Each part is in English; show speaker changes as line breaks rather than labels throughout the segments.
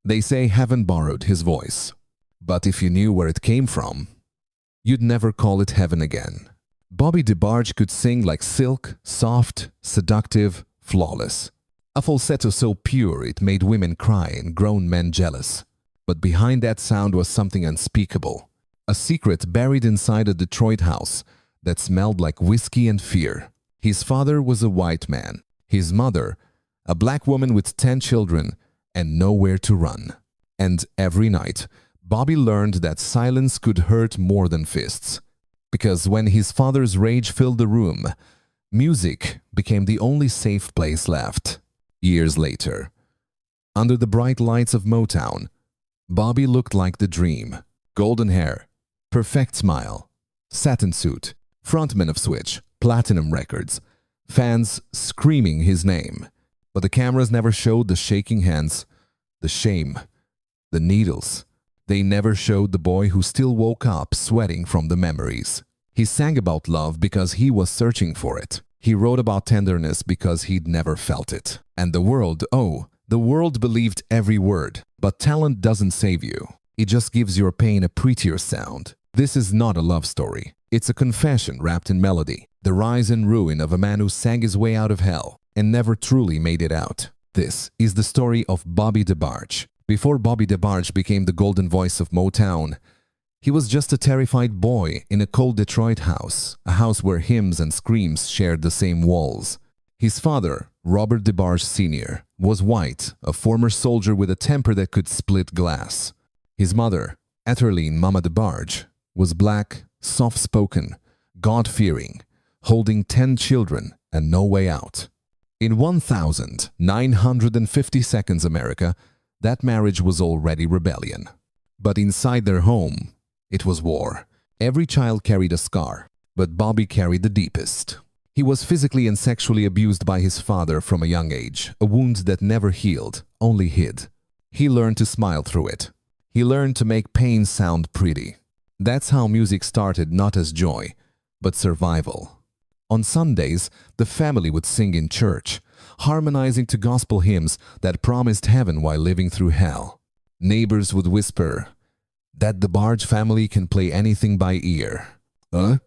They say heaven borrowed his voice. But if you knew where it came from, you'd never call it heaven again. Bobby DeBarge could sing like silk, soft, seductive, flawless. A falsetto so pure it made women cry and grown men jealous. But behind that sound was something unspeakable. A secret buried inside a Detroit house that smelled like whiskey and fear. His father was a white man. His mother, a black woman with 10 children and nowhere to run. And every night, Bobby learned that silence could hurt more than fists. Because when his father's rage filled the room, music became the only safe place left. Years later, under the bright lights of Motown, Bobby looked like the dream. Golden hair, perfect smile, satin suit, frontman of Switch, platinum records, fans screaming his name. But the cameras never showed the shaking hands, the shame, the needles. They never showed the boy who still woke up sweating from the memories. He sang about love because he was searching for it. He wrote about tenderness because he'd never felt it. And the world, the world believed every word. But talent doesn't save you. It just gives your pain a prettier sound. This is not a love story. It's a confession wrapped in melody. The rise and ruin of a man who sang his way out of hell and never truly made it out. This is the story of Bobby DeBarge. Before Bobby DeBarge became the golden voice of Motown, he was just a terrified boy in a cold Detroit house, a house where hymns and screams shared the same walls. His father, Robert DeBarge Sr., was white, a former soldier with a temper that could split glass. His mother, Etterline Mama DeBarge, was black, soft-spoken, God-fearing, holding 10 children and no way out. In 1,950 seconds, America, that marriage was already rebellion. But inside their home, it was war. Every child carried a scar, but Bobby carried the deepest. He was physically and sexually abused by his father from a young age, a wound that never healed, only hid. He learned to smile through it. He learned to make pain sound pretty. That's how music started, not as joy, but survival. On Sundays, the family would sing in church, harmonizing to gospel hymns that promised heaven while living through hell. Neighbors would whisper, "That DeBarge family can play anything by ear." Huh?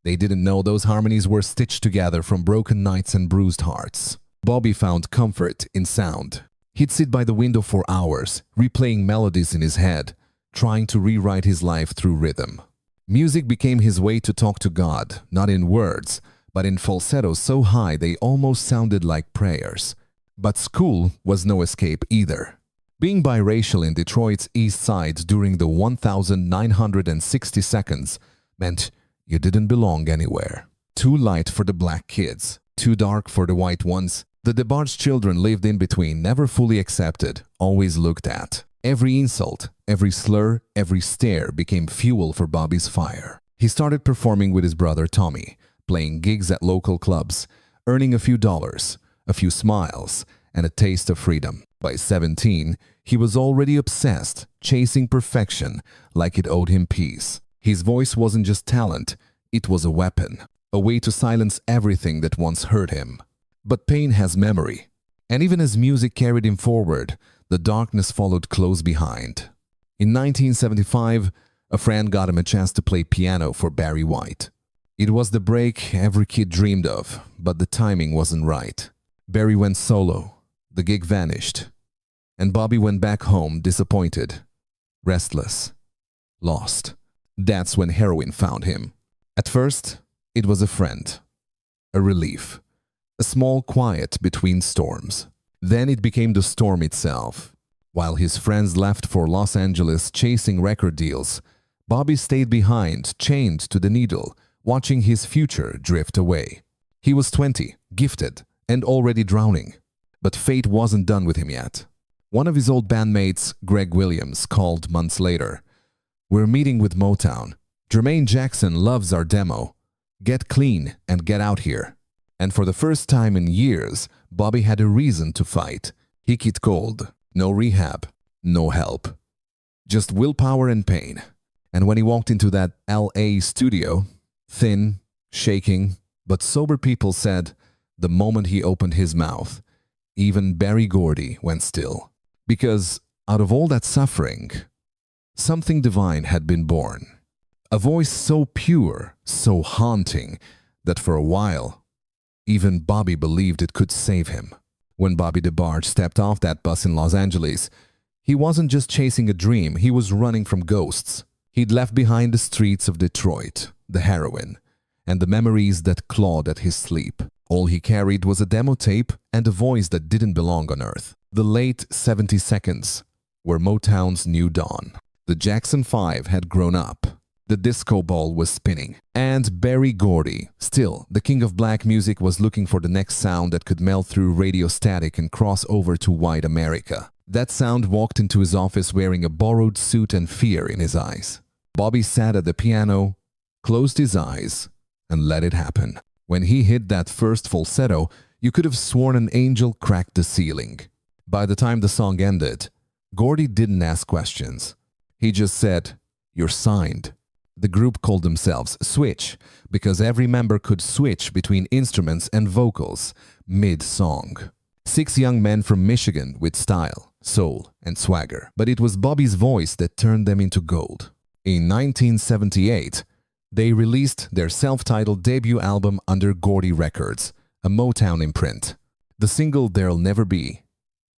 They didn't know those harmonies were stitched together from broken nights and bruised hearts. Bobby found comfort in sound. He'd sit by the window for hours, replaying melodies in his head, trying to rewrite his life through rhythm. Music became his way to talk to God, not in words, but in falsetto so high they almost sounded like prayers. But school was no escape either. Being biracial in Detroit's East Side during the 1,960 seconds meant you didn't belong anywhere. Too light for the black kids, too dark for the white ones. The DeBarge children lived in between, never fully accepted, always looked at. Every insult, every slur, every stare became fuel for Bobby's fire. He started performing with his brother Tommy, playing gigs at local clubs, earning a few dollars, a few smiles, and a taste of freedom. By 17, he was already obsessed, chasing perfection like it owed him peace. His voice wasn't just talent, it was a weapon, a way to silence everything that once hurt him. But pain has memory, and even as music carried him forward, the darkness followed close behind. In 1975, a friend got him a chance to play piano for Barry White. It was the break every kid dreamed of, but the timing wasn't right. Barry went solo, the gig vanished, and Bobby went back home disappointed, restless, lost. That's when heroin found him. At first, it was a friend, a relief, a small quiet between storms. Then it became the storm itself. While his friends left for Los Angeles chasing record deals, Bobby stayed behind, chained to the needle, watching his future drift away. He was 20, gifted, and already drowning. But fate wasn't done with him yet. One of his old bandmates, Greg Williams, called months later. "We're meeting with Motown. Jermaine Jackson loves our demo. Get clean and get out here." And for the first time in years, Bobby had a reason to fight. He hit cold. No rehab. No help. Just willpower and pain. And when he walked into that LA studio, thin, shaking, but sober people said, the moment he opened his mouth, even Barry Gordy went still. Because Out of all that suffering, something divine had been born. A voice so pure, so haunting, that for a while, even Bobby believed it could save him. When Bobby DeBarge stepped off that bus in Los Angeles, he wasn't just chasing a dream, he was running from ghosts. He'd left behind the streets of Detroit, the heroin, and the memories that clawed at his sleep. All he carried was a demo tape and a voice that didn't belong on Earth. The late 70 seconds were Motown's new dawn. The Jackson 5 had grown up. The disco ball was spinning. And Berry Gordy, still the king of black music, was looking for the next sound that could melt through radio static and cross over to white America. That sound walked into his office wearing a borrowed suit and fear in his eyes. Bobby sat at the piano, closed his eyes, and let it happen. When he hit that first falsetto, you could have sworn an angel cracked the ceiling. By the time the song ended, Gordy didn't ask questions. He just said, "You're signed." The group called themselves Switch because every member could switch between instruments and vocals mid-song. 6 young men from Michigan with style, soul, and swagger. But it was Bobby's voice that turned them into gold. In 1978, they released their self-titled debut album under Gordy Records, a Motown imprint. The single There'll Never Be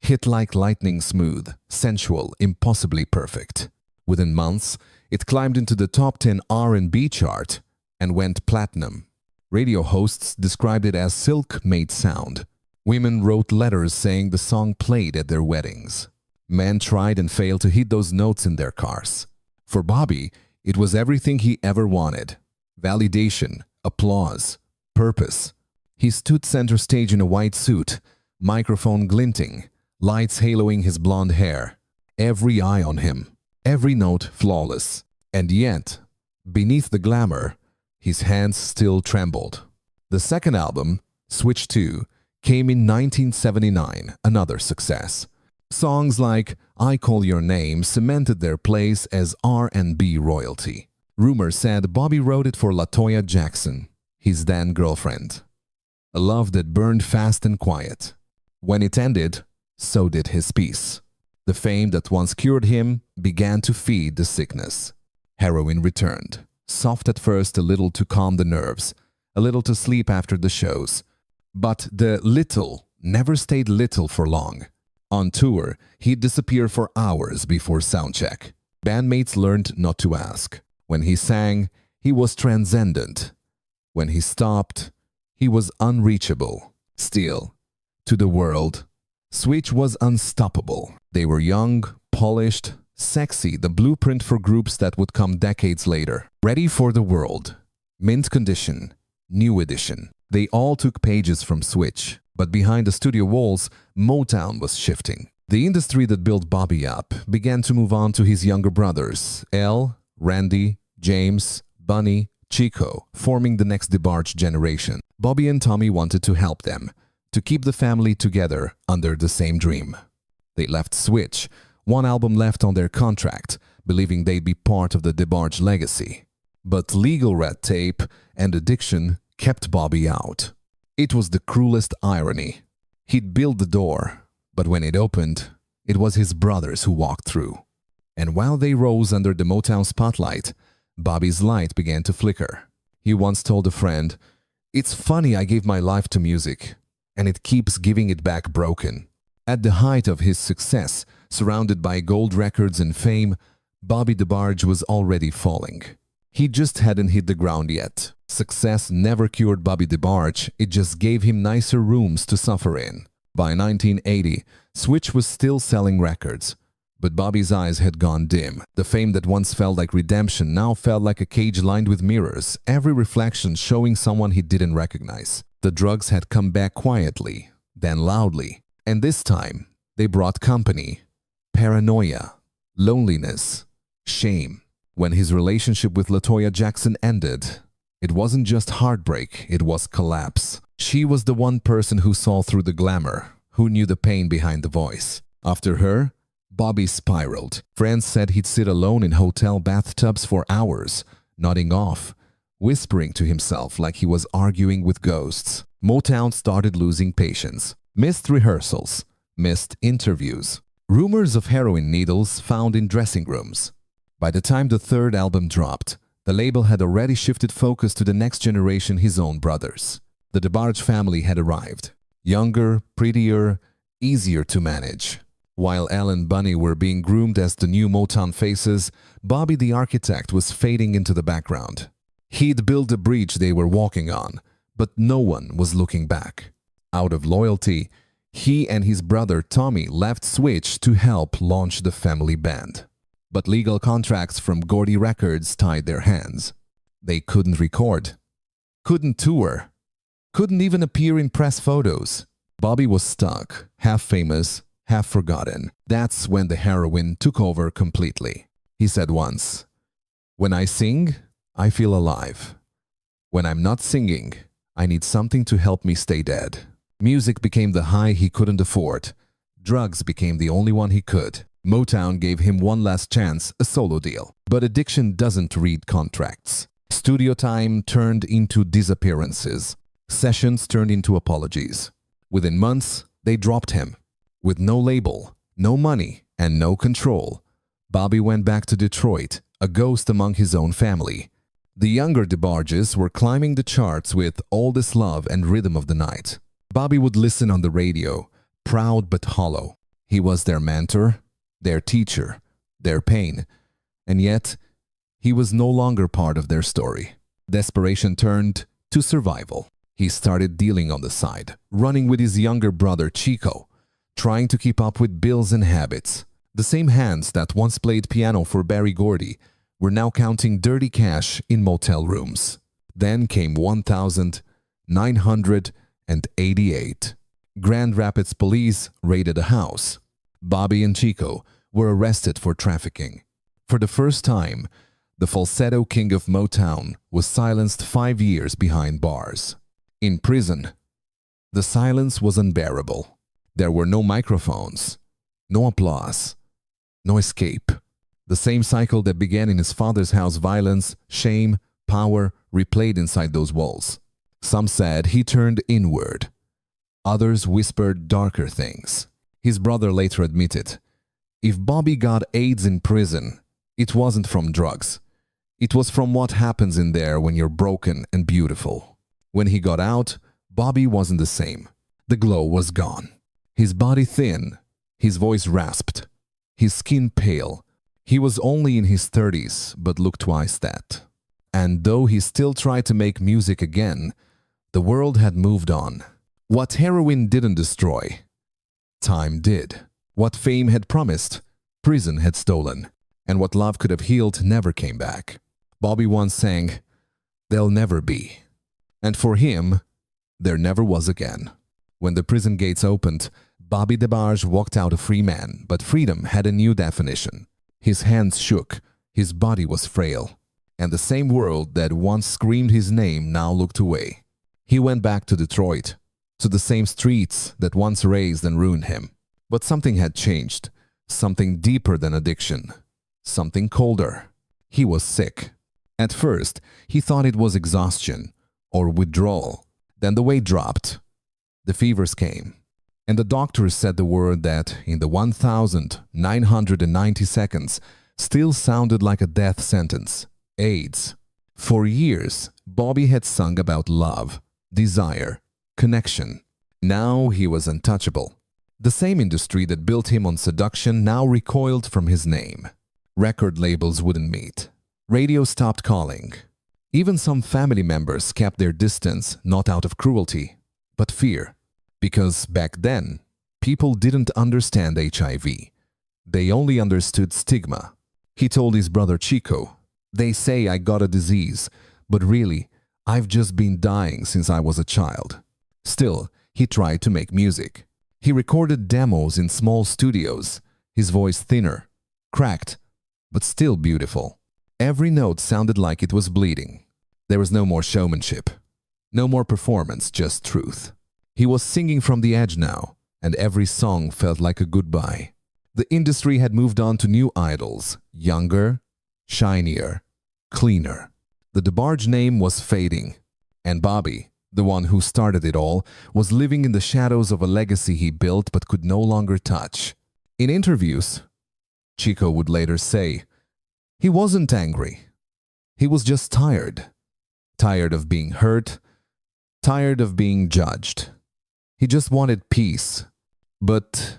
hit like lightning smooth, sensual, impossibly perfect. Within months, it climbed into the top 10 R&B chart and went platinum. Radio hosts described it as silk-made sound. Women wrote letters saying the song played at their weddings. Men tried and failed to hit those notes in their cars. For Bobby, it was everything he ever wanted. Validation, applause, purpose. He stood center stage in a white suit, microphone glinting, lights haloing his blonde hair. Every eye on him. Every note flawless. And yet, beneath the glamour, his hands still trembled. The second album, Switch 2, came in 1979, another success. Songs like I Call Your Name cemented their place as R&B royalty. Rumors said Bobby wrote it for LaToya Jackson, his then girlfriend. A love that burned fast and quiet. When it ended, so did his peace. The fame that once cured him began to feed the sickness. Heroin returned, soft at first, a little to calm the nerves, a little to sleep after the shows. But the little never stayed little for long. On tour, he'd disappear for hours before soundcheck. Bandmates learned not to ask. When he sang, he was transcendent. When he stopped, he was unreachable. Still, to the world, Switch was unstoppable. They were young, polished, sexy, the blueprint for groups that would come decades later. Ready for the world. Mint condition. New edition. They all took pages from Switch. But behind the studio walls, Motown was shifting. The industry that built Bobby up began to move on to his younger brothers, Al, Randy, James, Bunny, Chico, forming the next DeBarge generation. Bobby and Tommy wanted to help them, to keep the family together under the same dream. They left Switch, one album left on their contract, believing they'd be part of the DeBarge legacy. But legal red tape and addiction kept Bobby out. It was the cruelest irony. He'd built the door, but when it opened, it was his brothers who walked through. And while they rose under the Motown spotlight, Bobby's light began to flicker. He once told a friend, "It's funny I gave my life to music, and it keeps giving it back broken." At the height of his success, surrounded by gold records and fame, Bobby DeBarge was already falling. He just hadn't hit the ground yet. Success never cured Bobby DeBarge, it just gave him nicer rooms to suffer in. By 1980, Switch was still selling records, but Bobby's eyes had gone dim. The fame that once felt like redemption now felt like a cage lined with mirrors, every reflection showing someone he didn't recognize. The drugs had come back quietly, then loudly, and this time they brought company, paranoia, loneliness, shame. When his relationship with LaToya Jackson ended, it wasn't just heartbreak, it was collapse. She was the one person who saw through the glamour, who knew the pain behind the voice. After her, Bobby spiraled. Friends said he'd sit alone in hotel bathtubs for hours, nodding off, whispering to himself like he was arguing with ghosts. Motown started losing patience. Missed rehearsals, missed interviews. Rumors of heroin needles found in dressing rooms. By the time the third album dropped, the label had already shifted focus to the next generation, his own brothers. The DeBarge family had arrived. Younger, prettier, easier to manage. While Al and Bunny were being groomed as the new Motown faces, Bobby the architect was fading into the background. He'd built the bridge they were walking on, but no one was looking back. Out of loyalty, he and his brother Tommy left Switch to help launch the family band. But legal contracts from Gordy Records tied their hands. They couldn't record, couldn't tour, couldn't even appear in press photos. Bobby was stuck, half famous, half forgotten. That's when the heroin took over completely. He said once, "When I sing, I feel alive. When I'm not singing, I need something to help me stay dead." Music became the high he couldn't afford. Drugs became the only one he could. Motown gave him one last chance, a solo deal. But addiction doesn't read contracts. Studio time turned into disappearances. Sessions turned into apologies. Within months, they dropped him. With no label, no money, and no control, Bobby went back to Detroit, a ghost among his own family. The younger DeBarges were climbing the charts with All This Love and Rhythm of the Night. Bobby would listen on the radio, proud but hollow. He was their mentor, their teacher, their pain, and yet he was no longer part of their story. Desperation turned to survival. He started dealing on the side, running with his younger brother Chico, trying to keep up with bills and habits. The same hands that once played piano for Berry Gordy were now counting dirty cash in motel rooms. Then came 1988. Grand Rapids police raided a house. Bobby and Chico were arrested for trafficking. For the first time, the falsetto king of Motown was silenced 5 years behind bars. In prison, the silence was unbearable. There were no microphones, no applause, no escape. The same cycle that began in his father's house: violence, shame, power, replayed inside those walls. Some said he turned inward. Others whispered darker things. His brother later admitted, if Bobby got AIDS in prison, it wasn't from drugs. It was from what happens in there when you're broken and beautiful. When he got out, Bobby wasn't the same. The glow was gone. His body thin, his voice rasped, his skin pale. He was only in his 30s, but looked twice that. And though he still tried to make music again, the world had moved on. What heroin didn't destroy, time did. What fame had promised, prison had stolen. And what love could have healed never came back. Bobby once sang, "There'll never be." And for him, there never was again. When the prison gates opened, Bobby DeBarge walked out a free man, but freedom had a new definition. His hands shook, his body was frail, and the same world that once screamed his name now looked away. He went back to Detroit, to the same streets that once raised and ruined him. But something had changed, something deeper than addiction, something colder. He was sick. At first, he thought it was exhaustion or withdrawal. Then the weight dropped. The fevers came. And the doctors said the word that, in the 1,990 seconds, still sounded like a death sentence: AIDS. For years, Bobby had sung about love, desire, connection. Now he was untouchable. The same industry that built him on seduction now recoiled from his name. Record labels wouldn't meet. Radio stopped calling. Even some family members kept their distance, not out of cruelty, but fear. Because back then, people didn't understand HIV. They only understood stigma. He told his brother Chico, "They say I got a disease, but really, I've just been dying since I was a child." Still, he tried to make music. He recorded demos in small studios, his voice thinner, cracked, but still beautiful. Every note sounded like it was bleeding. There was no more showmanship, no more performance, just truth. He was singing from the edge now, and every song felt like a goodbye. The industry had moved on to new idols, younger, shinier, cleaner. The DeBarge name was fading, and Bobby, the one who started it all, was living in the shadows of a legacy he built but could no longer touch. In interviews, Chico would later say, he wasn't angry. He was just tired. Tired of being hurt. Tired of being judged. He just wanted peace. But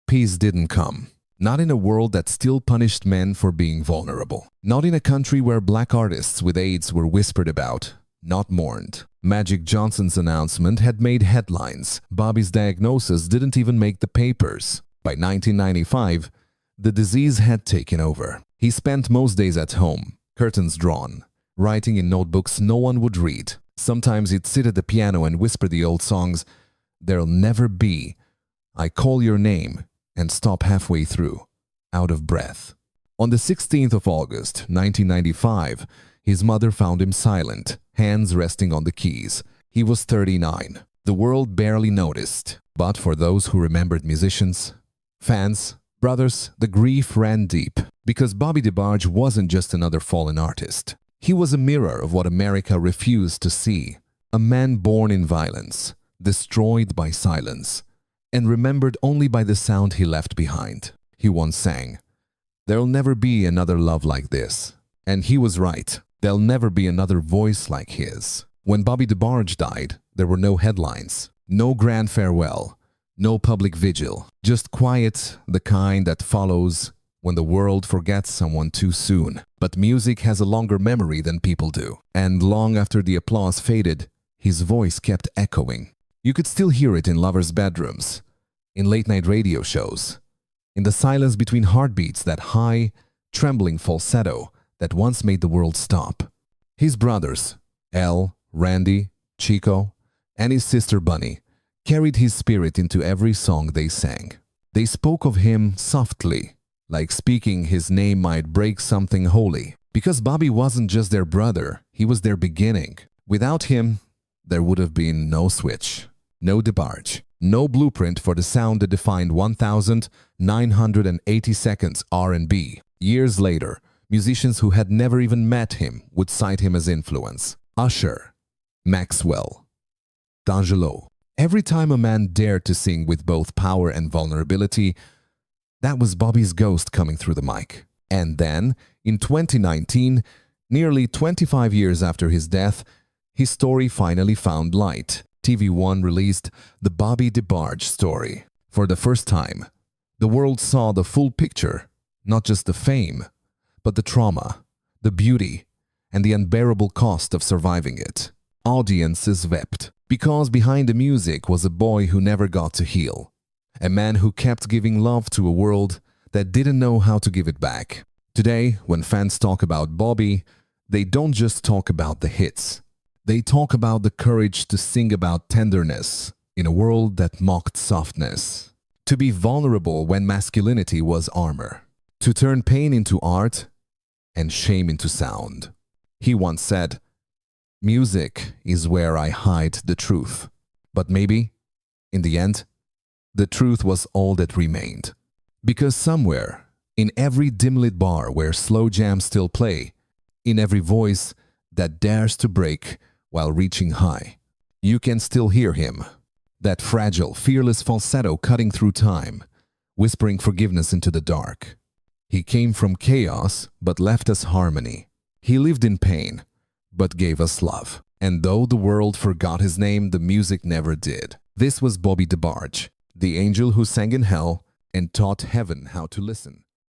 peace didn't come. Not in a world that still punished men for being vulnerable. Not in a country where black artists with AIDS were whispered about, not mourned. Magic Johnson's announcement had made headlines. Bobby's diagnosis didn't even make the papers. By 1995, the disease had taken over. He spent most days at home, curtains drawn, writing in notebooks no one would read. Sometimes he'd sit at the piano and whisper the old songs, "There'll never be," "I Call Your Name," and stop halfway through, out of breath. On the 16th of August, 1995, his mother found him silent, hands resting on the keys. He was 39. The world barely noticed. But for those who remembered musicians, fans, brothers, the grief ran deep. Because Bobby DeBarge wasn't just another fallen artist. He was a mirror of what America refused to see. A man born in violence, destroyed by silence, and remembered only by the sound he left behind. He once sang, "There'll never be another love like this." And he was right. There'll never be another voice like his. When Bobby DeBarge died, there were no headlines, no grand farewell, no public vigil, just quiet, the kind that follows when the world forgets someone too soon. But music has a longer memory than people do. And long after the applause faded, his voice kept echoing. You could still hear it in lovers' bedrooms, in late-night radio shows, in the silence between heartbeats, that high, trembling falsetto that once made the world stop. His brothers, El, Randy, Chico, and his sister Bunny, carried his spirit into every song they sang. They spoke of him softly, like speaking his name might break something holy. Because Bobby wasn't just their brother, he was their beginning. Without him, there would have been no Switch, no DeBarge, no blueprint for the sound that defined 1,980 seconds R&B. Years later, musicians who had never even met him would cite him as influence. Usher, Maxwell, D'Angelo. Every time a man dared to sing with both power and vulnerability, that was Bobby's ghost coming through the mic. And then, in 2019, nearly 25 years after his death, his story finally found light. TV1 released The Bobby DeBarge Story. For the first time, the world saw the full picture, not just the fame, but the trauma, the beauty, and the unbearable cost of surviving it. Audiences wept, because behind the music was a boy who never got to heal. A man who kept giving love to a world that didn't know how to give it back. Today, when fans talk about Bobby, they don't just talk about the hits. They talk about the courage to sing about tenderness in a world that mocked softness. To be vulnerable when masculinity was armor. To turn pain into art and shame into sound. He once said, "Music is where I hide the truth." But maybe, in the end, the truth was all that remained. Because somewhere, in every dim-lit bar where slow jams still play, in every voice that dares to break while reaching high, you can still hear him. That fragile, fearless falsetto cutting through time, whispering forgiveness into the dark. He came from chaos, but left us harmony. He lived in pain, but gave us love. And though the world forgot his name, the music never did. This was Bobby DeBarge, the angel who sang in hell and taught heaven how to listen.